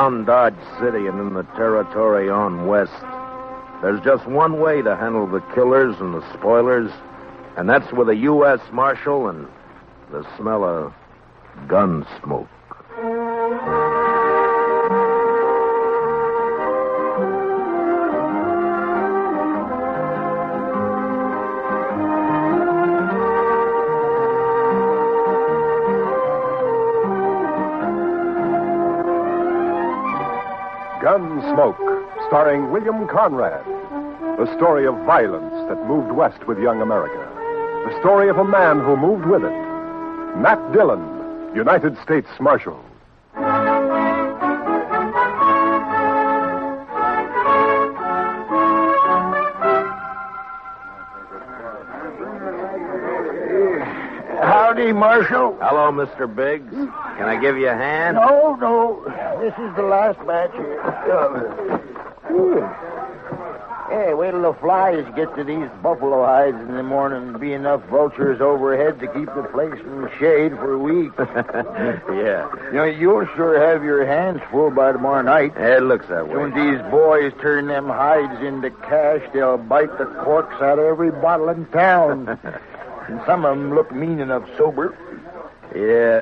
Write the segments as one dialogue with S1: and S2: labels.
S1: Around Dodge City and in the territory on west, there's just one way to handle the killers and the spoilers, and that's with a U.S. Marshal and the smell of gun smoke.
S2: Gunsmoke, starring William Conrad. The story of violence that moved west with young America. The story of a man who moved with it. Matt Dillon, United States Marshal.
S3: Howdy, Marshal.
S1: Hello, Mr. Biggs. Can I give you a hand?
S3: No. This is the last batch here. Hey, wait till the flies get to these buffalo hides in the morning and be enough vultures overhead to keep the place from shade for a week.
S1: Yeah.
S3: You'll sure have your hands full by tomorrow night.
S1: It looks that way.
S3: When these boys turn them hides into cash, they'll bite the corks out of every bottle in town. And some of them look mean enough sober.
S1: Yeah.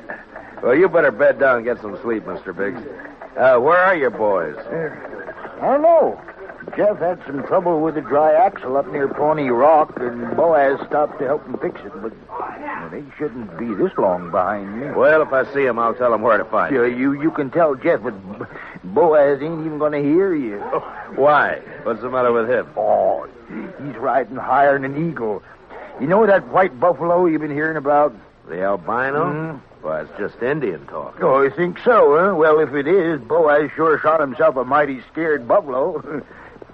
S1: Well, you better bed down and get some sleep, Mr. Biggs. Where are your boys?
S3: I don't know. Jeff had some trouble with the dry axle up near Pawnee Rock, and Boaz stopped to help him fix it, but they shouldn't be this long behind me.
S1: Well, if I see him, I'll tell him where to find him.
S3: You can tell Jeff, but Boaz ain't even going to hear you.
S1: Why? What's the matter with him?
S3: Oh, he's riding higher than an eagle. You know that white buffalo you've been hearing about?
S1: The albino?
S3: Mm-hmm.
S1: Well, it's just Indian talk.
S3: Oh, you think so, huh? Well, if it is, Boaz sure shot himself a mighty scared buffalo.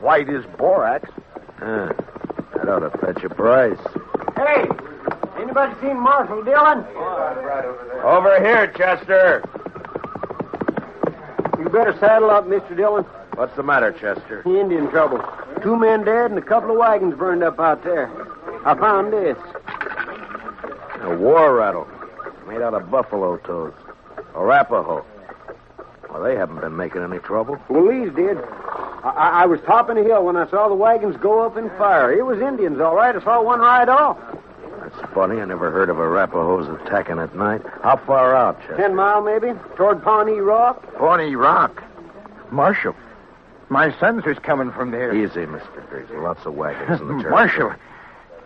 S3: White as borax.
S1: That ought to fetch a price.
S4: Hey, anybody seen Marshal Dillon?
S1: Over here, Chester.
S4: You better saddle up, Mr. Dillon.
S1: What's the matter, Chester?
S4: Indian trouble. 2 men dead and a couple of wagons burned up out there. I found this.
S1: A war rattle. Made out of buffalo toes. Arapaho. Well, they haven't been making any trouble.
S4: Well, these did. I was topping a hill when I saw the wagons go up in fire. It was Indians, all right. I saw one ride off.
S1: That's funny. I never heard of Arapahoes attacking at night. How far out, Chester?
S4: 10 mile, maybe, toward Pawnee Rock.
S3: Pawnee Rock? Marshal, my sons was coming from there.
S1: Easy, Mr. Biggs. Lots of wagons in the territory.
S3: Marshal,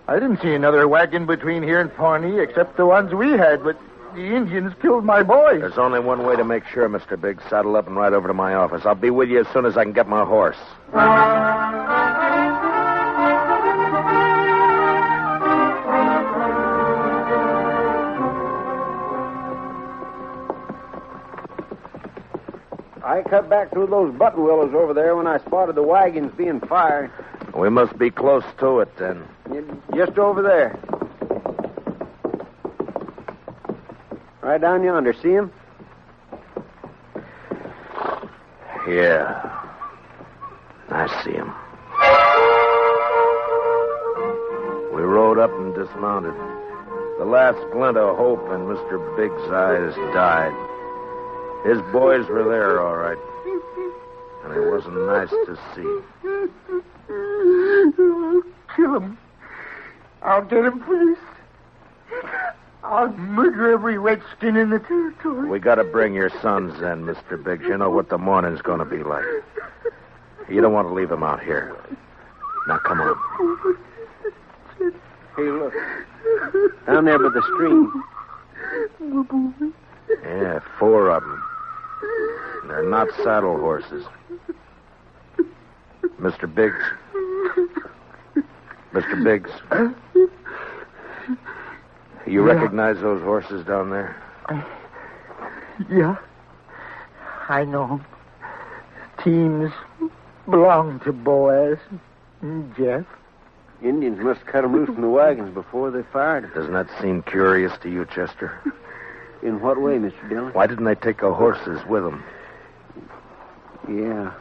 S3: I didn't see another wagon between here and Pawnee except the ones we had, but the Indians killed my boys.
S1: There's only one way to make sure, Mr. Biggs. Saddle up and ride over to my office. I'll be with you as soon as I can get my horse.
S4: I cut back through those button willows over there when I spotted the wagons being fired.
S1: We must be close to it, then.
S4: Just over there. Right down yonder. See him?
S1: Yeah. I see him. We rode up and dismounted. The last glint of hope in Mr. Biggs' eyes died. His boys were there, all right. And it wasn't nice to see.
S3: I'll kill him. I'll get him, please. I'll murder every redskin in the territory.
S1: We got to bring your sons then, Mr. Biggs. You know what the morning's going to be like. You don't want to leave them out here. Now, come on.
S4: Hey, look. Down there by the stream.
S1: Yeah, 4 of them. They're not saddle horses. Mr. Biggs. Mr. Biggs. You recognize those horses down there?
S3: Yeah. I know them. Teams belong to Boaz and Jeff.
S4: Indians must cut them loose from the wagons before they fired it.
S1: Doesn't that seem curious to you, Chester?
S4: In what way, Mr. Dillon?
S1: Why didn't they take the horses with them?
S4: Yeah.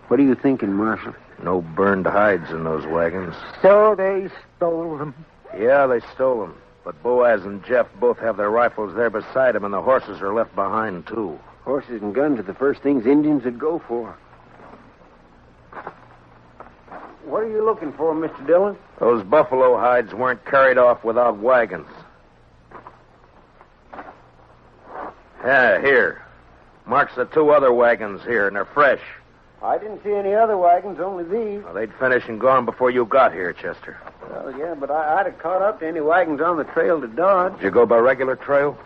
S4: What are you thinking, Marshal?
S1: No burned hides in those wagons.
S3: So they stole them.
S1: Yeah, they stole them. But Boaz and Jeff both have their rifles there beside them, and the horses are left behind, too.
S4: Horses and guns are the first things Indians would go for. What are you looking for, Mr. Dillon?
S1: Those buffalo hides weren't carried off without wagons. Yeah, here. Marks the 2 other wagons here, and they're fresh.
S4: I didn't see any other wagons, only these.
S1: Well, they'd finished and gone before you got here, Chester.
S4: Well, yeah, but I'd have caught up to any wagons on the trail to Dodge.
S1: Did you go by regular trail?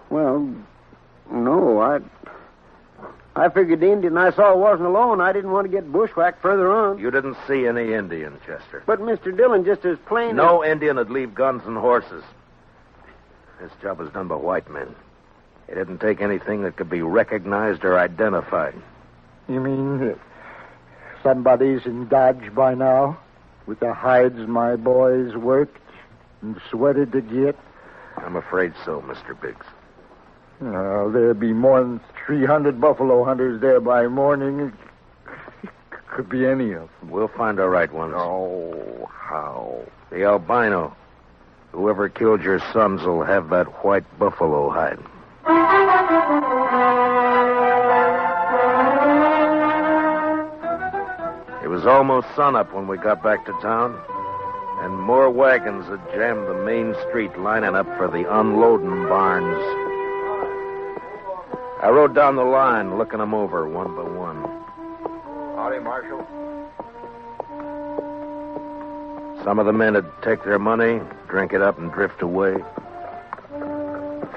S4: Well, no, I figured the Indian I saw wasn't alone. I didn't want to get bushwhacked further on.
S1: You didn't see any Indian, Chester.
S4: But, Mr. Dillon, just as plain
S1: No Indian would leave guns and horses. This job was done by white men. It didn't take anything that could be recognized or identified.
S3: You mean somebody's in Dodge by now? With the hides my boys worked and sweated to get?
S1: I'm afraid so, Mr. Biggs.
S3: Well, there'd be more than 300 buffalo hunters there by morning. Could be any of them.
S1: We'll find the right ones.
S3: Oh, how?
S1: The albino. Whoever killed your sons will have that white buffalo hide. It was almost sunup when we got back to town, and more wagons had jammed the main street lining up for the unloading barns. I rode down the line, looking them over one by one.
S3: Howdy, Marshal.
S1: Some of the men would take their money, drink it up, and drift away.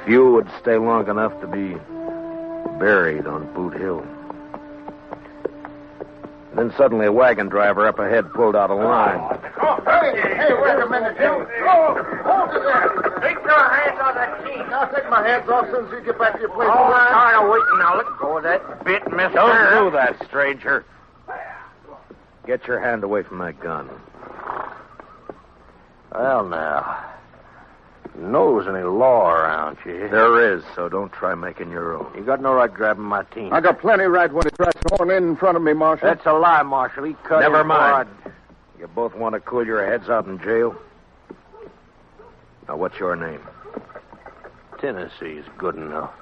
S1: Few would stay long enough to be buried on Boot Hill. Then suddenly a wagon driver up ahead pulled out a line.
S3: Oh, hey, wait a minute, Jim. Hold it there. Take your hands off that key. I'll take my hands off as soon as you get back to your place.
S5: Oh, I'm tired of waiting now. Let go of that bit, mister.
S1: Don't do that, stranger. Get your hand away from that gun.
S5: Well, now, knows any law around you.
S1: There is, so don't try making your own.
S5: You got no right grabbing my team.
S3: I got plenty right when he tries to horn in front of me, Marshal.
S5: That's a lie, Marshal. He cut
S1: Never
S5: his
S1: mind.
S5: blood.
S1: You both want to cool your heads out in jail? Now, what's your name?
S5: Tennessee's good enough.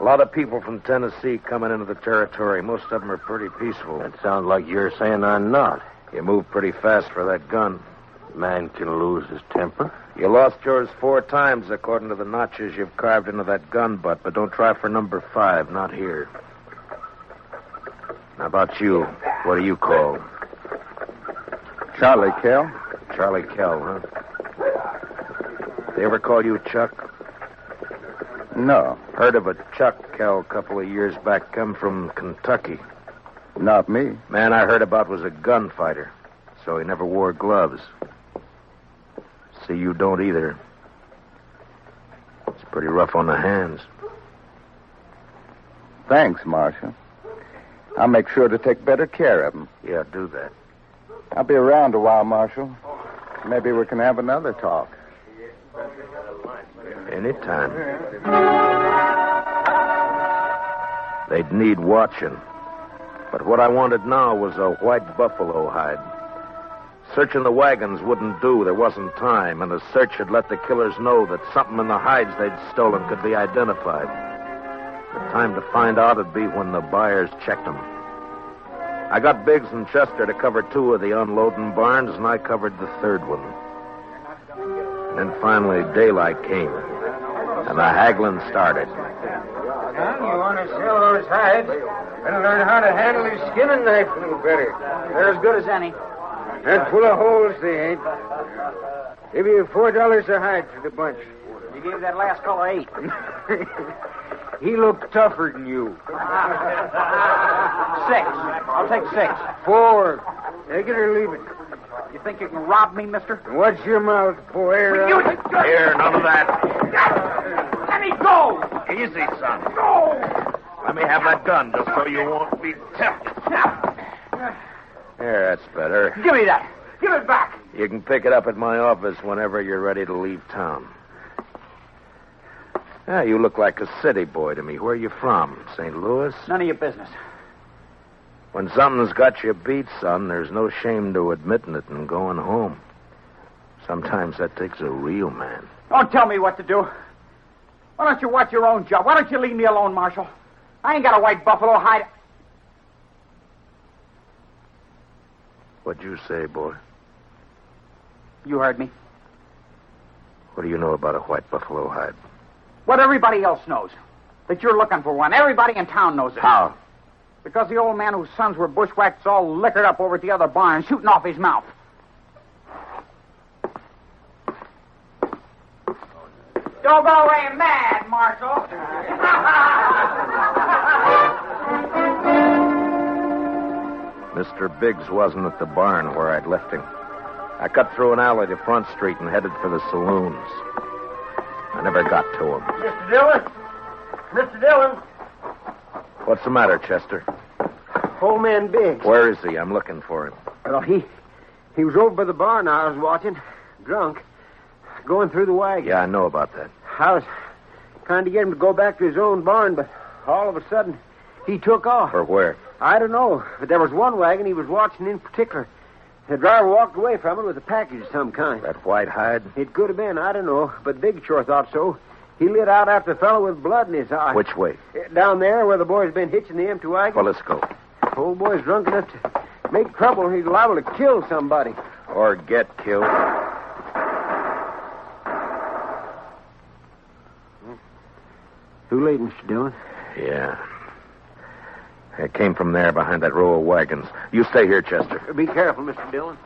S1: A lot of people from Tennessee coming into the territory. Most of them are pretty peaceful.
S5: That sounds like you're saying I'm not.
S1: You move pretty fast for that gun.
S5: Man can lose his temper.
S1: You lost yours 4 times, according to the notches you've carved into that gun butt, but don't try for number 5, not here. How about you? What do you call?
S3: Charlie Kell.
S1: Charlie Kell, huh? They ever call you Chuck?
S3: No,
S1: Heard of a Chuck Kell a couple of years back, come from Kentucky.
S3: not me.
S1: Man I heard about was a gunfighter, so he never wore gloves. See, you don't either. It's pretty rough on the hands.
S3: Thanks, Marshal. I'll make sure to take better care of him.
S1: Yeah, do that.
S3: I'll be around a while, Marshal. Maybe we can have another talk.
S1: Anytime. They'd need watching. But what I wanted now was a white buffalo hide. Searching the wagons wouldn't do. There wasn't time, and a search had let the killers know that something in the hides they'd stolen could be identified. The time to find out would be when the buyers checked them. I got Biggs and Chester to cover 2 of the unloading barns, and I covered the 3rd one. And then finally daylight came, and the haggling started.
S5: Son, you want to sell those hides? Better learn how to handle your skinning knife a little better.
S6: They're as good as any.
S5: And full of holes they ain't. Give you $4 a hide for the bunch.
S6: You gave that last fellow 8.
S5: He looked tougher than you.
S6: 6. I'll take 6.
S5: 4. Take it or leave it.
S6: You think you can rob me, mister?
S5: Watch your mouth, boy.
S1: Here, none of that.
S6: Let me go!
S1: Easy, son.
S6: Go!
S1: Let me have that gun just so you won't be tempted. There, that's better.
S6: Give me that. Give it back.
S1: You can pick it up at my office whenever you're ready to leave town. Yeah, you look like a city boy to me. Where are you from? St. Louis?
S6: None of your business.
S1: When something's got you beat, son, there's no shame to admitting it and going home. Sometimes that takes a real man.
S6: Don't tell me what to do. Why don't you watch your own job? Why don't you leave me alone, Marshal? I ain't got a white buffalo hide.
S1: What'd you say, boy?
S6: You heard me.
S1: What do you know about a white buffalo hide?
S6: What everybody else knows. That you're looking for one. Everybody in town knows it.
S1: How?
S6: Because the old man whose sons were bushwhacked is all liquored up over at the other barn, shooting off his mouth. Don't go away mad, Marshal.
S1: Mr. Biggs wasn't at the barn where I'd left him. I cut through an alley to Front Street and headed for the saloons. I never got to him.
S4: Mr. Dillon? Mr. Dillon?
S1: What's the matter, Chester?
S4: Old man Biggs.
S1: Where is he? I'm looking for him.
S4: Well, he was over by the barn I was watching, drunk, going through the wagon.
S1: Yeah, I know about that.
S4: I was trying to get him to go back to his own barn, but all of a sudden, he took off.
S1: For where?
S4: I don't know, but there was one wagon he was watching in particular. The driver walked away from it with a package of some kind.
S1: That white hide?
S4: It could have been, I don't know, but Big sure thought so. He lit out after the fellow with blood in his eye.
S1: Which way?
S4: Down there where the boy's been hitching the empty wagon.
S1: Well, let's go.
S4: Old boy's drunk enough to make trouble. He's liable to kill somebody.
S1: Or get killed.
S4: Too late, Mr. Dillon.
S1: Yeah. It came from there behind that row of wagons. You stay here, Chester.
S4: Be careful, Mr. Dillon.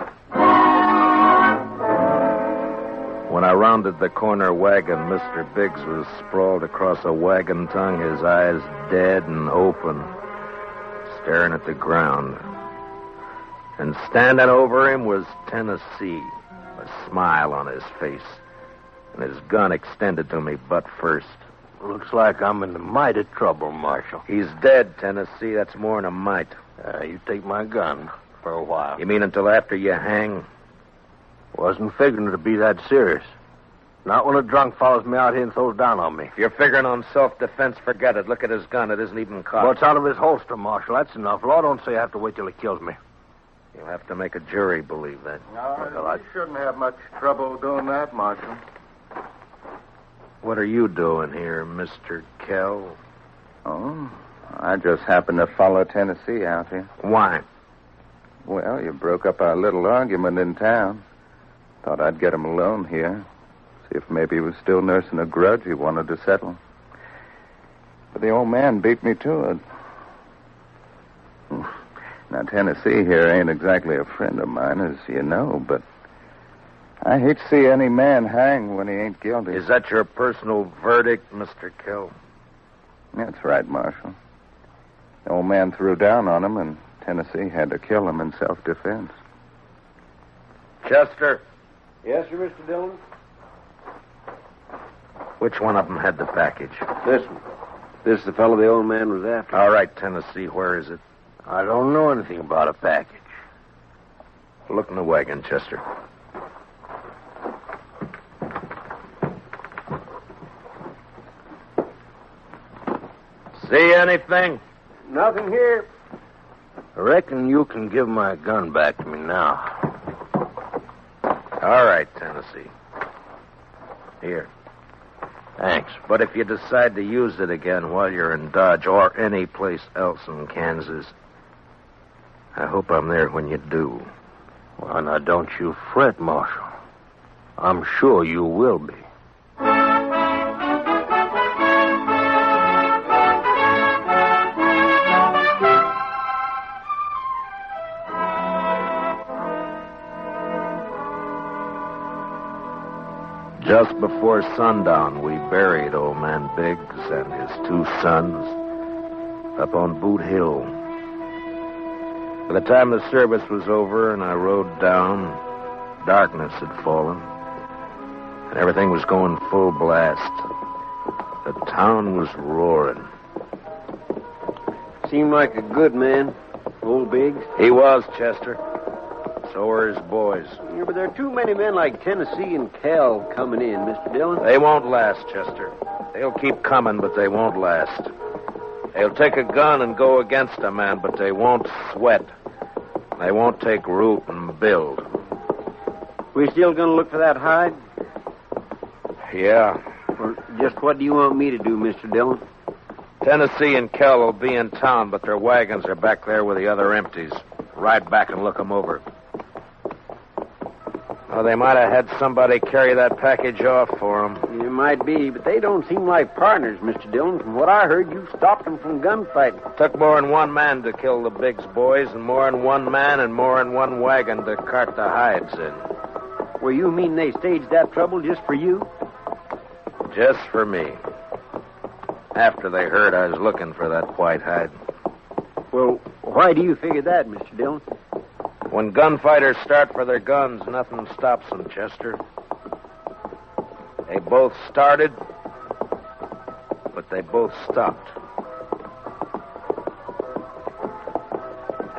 S1: When I rounded the corner wagon, Mr. Biggs was sprawled across a wagon tongue, his eyes dead and open, staring at the ground. And standing over him was Tennessee, a smile on his face, and his gun extended to me butt first.
S3: Looks like I'm in the mighty trouble, Marshal.
S1: He's dead, Tennessee. That's more than a mite.
S3: You take my gun for a while.
S1: You mean until after you hang?
S3: Wasn't figuring to be that serious. Not when a drunk follows me out here and throws down on me.
S1: If you're figuring on self-defense, forget it. Look at his gun. It isn't even cocked.
S3: Well, it's out of his holster, Marshal. That's enough. Law don't say I have to wait till he kills me.
S1: You'll have to make a jury believe that.
S7: No, you shouldn't have much trouble doing that, Marshal.
S1: What are you doing here, Mr. Kell?
S7: Oh, I just happened to follow Tennessee out here.
S1: Why?
S7: Well, you broke up our little argument in town. Thought I'd get him alone here. See if maybe he was still nursing a grudge he wanted to settle. But the old man beat me to it. Now, Tennessee here ain't exactly a friend of mine, as you know, but I hate to see any man hang when he ain't guilty.
S1: Is that your personal verdict, Mr. Kell?
S7: That's right, Marshal. The old man threw down on him, and Tennessee had to kill him in self-defense.
S1: Chester,
S4: Yes, sir, Mr. Dillon?
S1: which one of them had the package?
S4: This one. This is the fellow the old man was after.
S1: All right, Tennessee, where is it?
S3: I don't know anything about a package.
S1: Look in the wagon, Chester. See anything?
S4: Nothing here.
S3: I reckon you can give my gun back to me now.
S1: All right, Tennessee. Here.
S3: Thanks.
S1: But if you decide to use it again while you're in Dodge or any place else in Kansas, I hope I'm there when you do.
S3: Well, now, don't you fret, Marshal. I'm sure you will be.
S1: Just before sundown, we buried old man Biggs and his two sons up on Boot Hill. By the time the service was over and I rode down, darkness had fallen, and everything was going full blast. The town was roaring.
S4: Seemed like a good man, old Biggs.
S1: He was, Chester. So were his boys.
S4: Yeah, but there are too many men like Tennessee and Cal coming in, Mr. Dillon.
S1: They won't last, Chester. They'll keep coming, but they won't last. They'll take a gun and go against a man, but they won't sweat. They won't take root and build.
S4: We still going to look for that hide?
S1: Yeah.
S4: Or just what do you want me to do, Mr. Dillon?
S1: Tennessee and Kell will be in town, but their wagons are back there with the other empties. Ride back and look them over. Oh, they might have had somebody carry that package off for them.
S4: You might be, but they don't seem like partners, Mr. Dillon. From what I heard, you stopped them from gunfighting.
S1: Took more than one man to kill the Biggs boys, and more than one man and more than one wagon to cart the hides in.
S4: Well, you mean they staged that trouble just for you?
S1: Just for me. After they heard I was looking for that white hide.
S4: Well, why do you figure that, Mr. Dillon?
S1: When gunfighters start for their guns, nothing stops them, Chester. They both started, but they both stopped.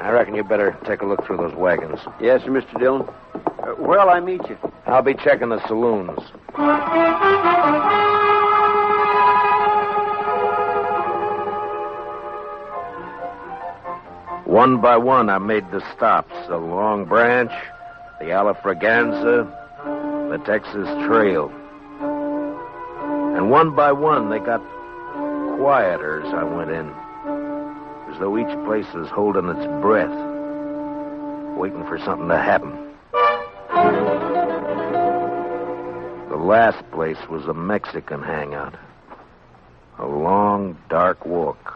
S1: I reckon you better take a look through those wagons.
S4: Yes, sir, Mr. Dillon. Where'll I meet you?
S1: I'll be checking the saloons. One by one, I made the stops. The Long Branch, the Alafraganza, the Texas Trail. And one by one, they got quieter as I went in. As though each place was holding its breath, waiting for something to happen. The last place was a Mexican hangout. A long, dark walk.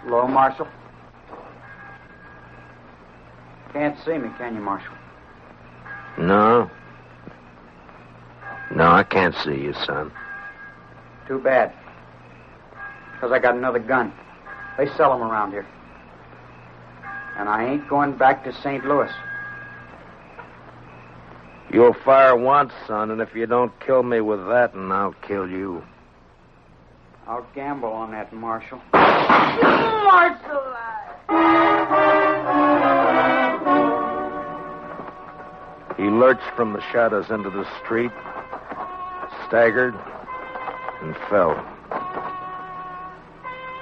S6: Hello, Marshal. Can't see me, can you, Marshal?
S1: No. No, I can't see you, son.
S6: Too bad. Because I got another gun. They sell them around here. And I ain't going back to St. Louis.
S1: You'll fire once, son, and if you don't kill me with that, and I'll kill you.
S6: I'll gamble on that, Marshal.
S8: Marshal!
S1: He lurched from the shadows into the street, staggered, and fell.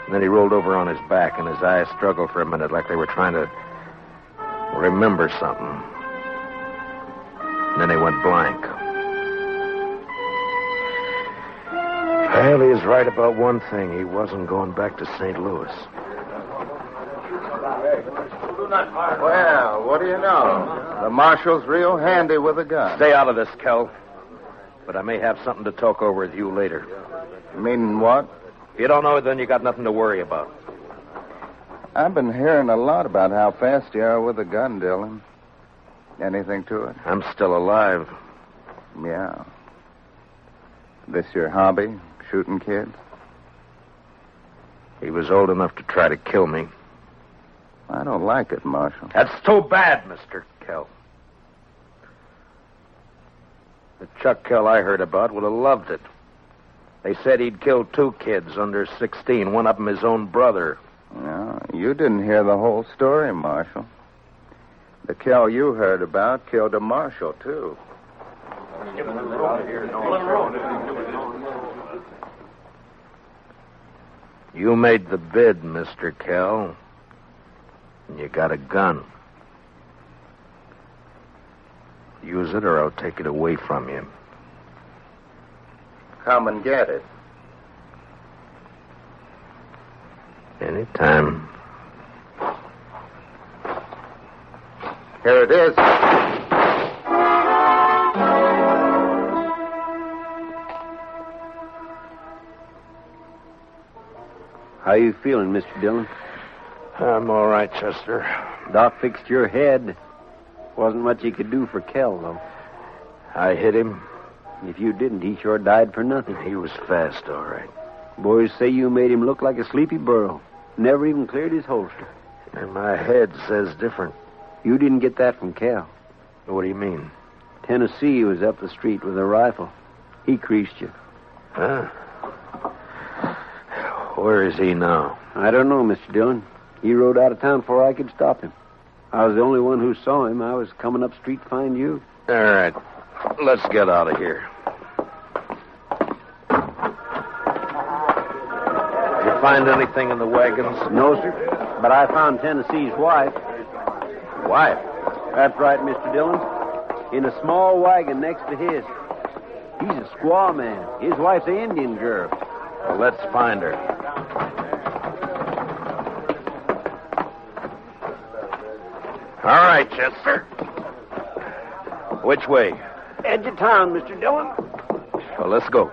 S1: And then he rolled over on his back, and his eyes struggled for a minute like they were trying to remember something. And then he went blank. Well, he was right about one thing. He wasn't going back to St. Louis.
S7: Well, what do you know? The marshal's real handy with a gun.
S1: Stay out of this, Kell. But I may have something to talk over with you later.
S7: You mean what?
S1: If you don't know it, then you got nothing to worry about.
S7: I've been hearing a lot about how fast you are with a gun, Dillon. Anything to it?
S1: I'm still alive.
S7: Yeah. This your hobby, shooting kids?
S1: He was old enough to try to kill me.
S7: I don't like it, Marshal.
S1: That's too bad, Mr. Kell. The Chuck Kell I heard about would have loved it. They said he'd killed 2 kids under 16, one of them his own brother.
S7: No, you didn't hear the whole story, Marshal. The Kell you heard about killed a marshal, too.
S1: You made the bid, Mr. Kell. And you got a gun. Use it or I'll take it away from you.
S7: Come and get it.
S1: Anytime.
S7: Here it is.
S4: How you feeling, Mr. Dillon?
S1: I'm all right, Chester.
S4: Doc fixed your head. Wasn't much he could do for Kell, though.
S1: I hit him.
S4: If you didn't, he sure died for nothing.
S1: He was fast, all right.
S4: Boys say you made him look like a sleepy burro. Never even cleared his holster.
S1: And my head says different.
S4: You didn't get that from Kell.
S1: What do you mean?
S4: Tennessee was up the street with a rifle. He creased you.
S1: Huh? Where is he now?
S4: I don't know, Mr. Dillon. He rode out of town before I could stop him. I was the only one who saw him. I was coming up street to find you.
S1: All right. Let's get out of here. Did you find anything in the wagons?
S4: No, sir. But I found Tennessee's wife.
S1: Wife?
S4: That's right, Mr. Dillon. In a small wagon next to his. He's a squaw man. His wife's an Indian girl.
S1: Well, let's find her. All right, Chester. Which way?
S4: Edge of town, Mr. Dillon.
S1: Well, let's go.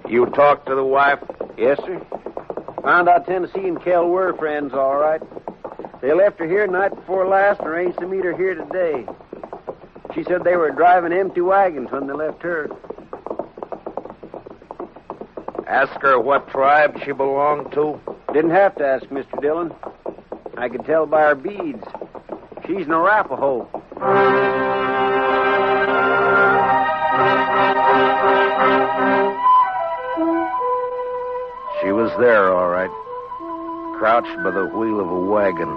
S1: You talked to the wife?
S4: Yes, sir. Found out Tennessee and Kell were friends, all right. They left her here night before last and arranged to meet her here today. She said they were driving empty wagons when they left her.
S1: Ask her what tribe she belonged to?
S4: Didn't have to ask, Mr. Dillon. I could tell by her beads. She's an Arapaho.
S1: She was there, all right. Crouched by the wheel of a wagon.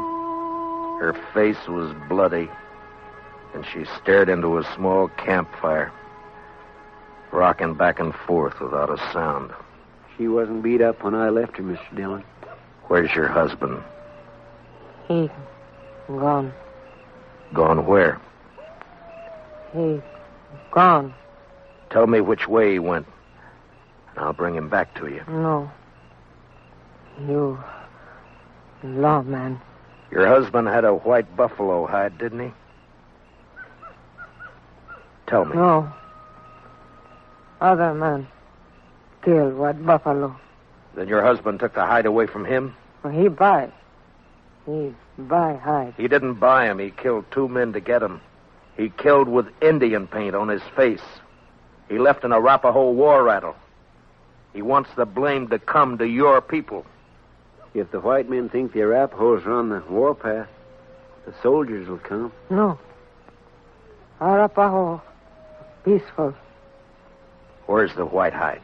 S1: Her face was bloody, and she stared into a small campfire, rocking back and forth without a sound.
S4: She wasn't beat up when I left her, Mr. Dillon.
S1: Where's your husband?
S9: He gone.
S1: Gone where?
S9: He gone.
S1: Tell me which way he went, and I'll bring him back to you.
S9: No. You lawman.
S1: Your husband had a white buffalo hide, didn't he? Tell me.
S9: No. Other man killed white buffalo.
S1: Then your husband took the hide away from him?
S9: He buy. He buy hide.
S1: He didn't buy him. He killed 2 men to get him. He killed with Indian paint on his face. He left an Arapaho war rattle. He wants the blame to come to your people.
S4: If the white men think the Arapahoes are on the warpath, the soldiers will come.
S9: No. Arapaho, peaceful.
S1: Where's the white hide?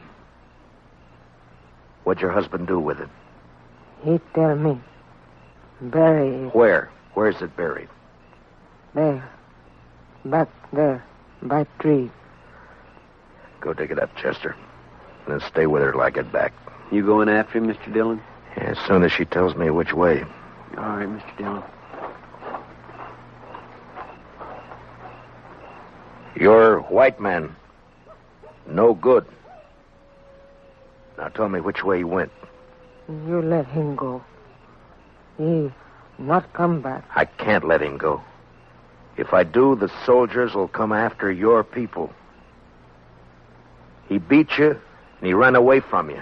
S1: What'd your husband do with it?
S9: He tell me. Bury it.
S1: Where? Where's it buried?
S9: There. Back there. By tree.
S1: Go dig it up, Chester. And then stay with her till I get back.
S4: You going after him, Mr. Dillon?
S1: As soon as she tells me which way.
S4: All right, Mr. Dillon.
S1: You're white man. No good. Now tell me which way he went.
S9: You let him go. He not come back.
S1: I can't let him go. If I do, the soldiers will come after your people. He beat you, and he ran away from you.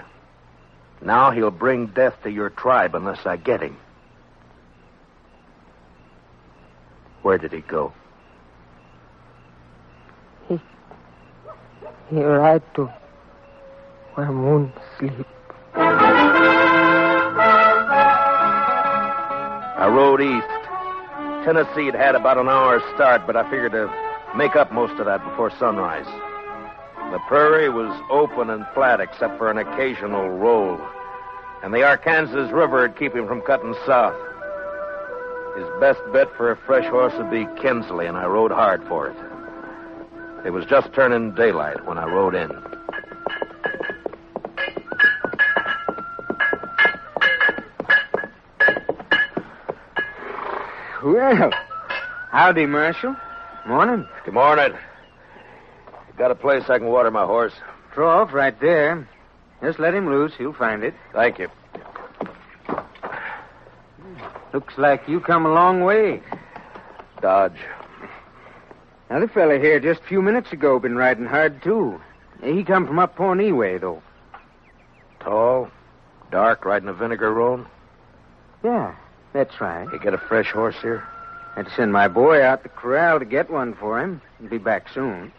S1: Now he'll bring death to your tribe unless I get him. Where did he go?
S9: He ride to where moon sleep.
S1: I rode east. Tennessee'd had about an hour's start, but I figured to make up most of that before sunrise. The prairie was open and flat except for an occasional roll, and the Arkansas River would keep him from cutting south. His best bet for a fresh horse would be Kinsley, and I rode hard for it. It was just turning daylight when I rode in.
S5: Well, howdy, Marshal. Morning.
S1: Good morning. Got a place I can water my horse?
S5: Trough right there. Just let him loose. He'll find it.
S1: Thank you.
S5: Looks like you come a long way.
S1: Dodge.
S5: Another fella here just a few minutes ago been riding hard, too. He come from up Pawnee way, though.
S1: Tall, dark, riding a vinegar roan?
S5: Yeah, that's right.
S1: You get a fresh horse here?
S5: Had to send my boy out the corral to get one for him. He'll be back soon.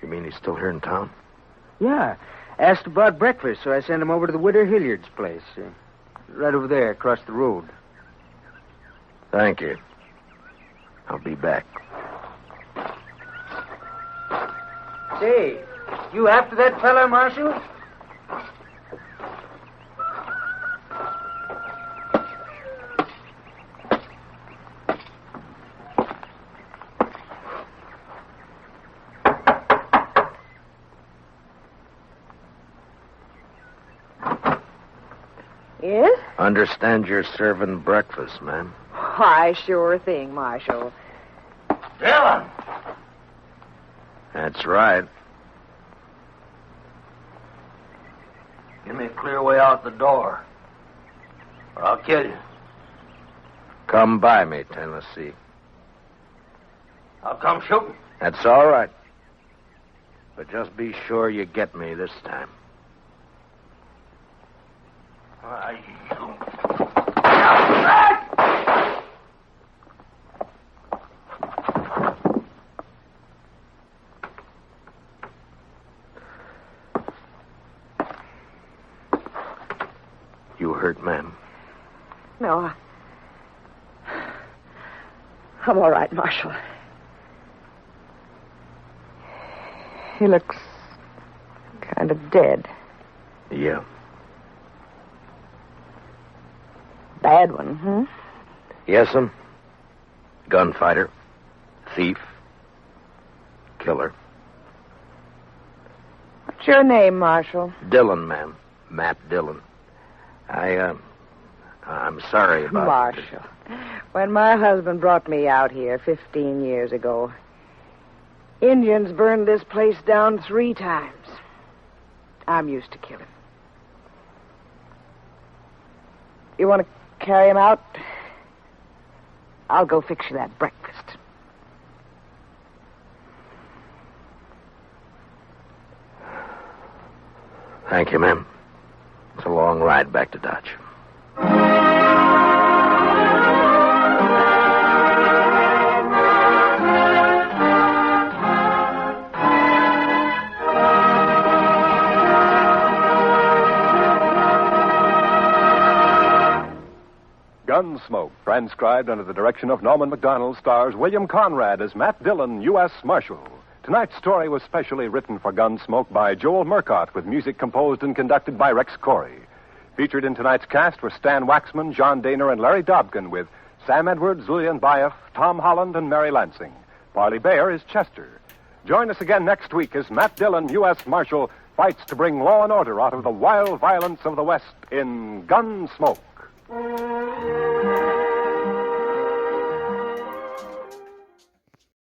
S1: You mean he's still here in town?
S5: Yeah. Asked about breakfast, so I sent him over to the Widow Hilliard's place. Right over there, across the road.
S1: Thank you. I'll be back.
S5: Say, you after that fella, Marshal?
S9: Yes?
S1: Understand you're serving breakfast, ma'am.
S9: Why, sure thing, Marshal.
S3: Dillon!
S1: That's right.
S3: Give me a clear way out the door, or I'll kill you.
S1: Come by me, Tennessee.
S3: I'll come shooting.
S1: That's all right. But just be sure you get me this time. You hurt, ma'am?
S9: No, I'm all right, Marshal. He looks kind of dead.
S1: Yeah.
S9: Bad one, huh?
S1: Yes'm. Gunfighter. Thief. Killer.
S9: What's your name, Marshal?
S1: Dillon, ma'am. Matt Dillon. I'm sorry about it.
S9: Marshal. When my husband brought me out here 15 years ago, Indians burned this place down 3 times. I'm used to killing. You want to carry him out? I'll go fix you that breakfast.
S1: Thank you, ma'am. It's a long ride back to Dodge.
S2: Gunsmoke, transcribed under the direction of Norman MacDonald, stars William Conrad as Matt Dillon, U.S. Marshal. Tonight's story was specially written for Gunsmoke by Joel Murcott, with music composed and conducted by Rex Corey. Featured in tonight's cast were Stan Waxman, John Daner, and Larry Dobkin, with Sam Edwards, Lillian Baeff, Tom Holland, and Mary Lansing. Parley Bayer is Chester. Join us again next week as Matt Dillon, U.S. Marshal, fights to bring law and order out of the wild violence of the West in Gunsmoke.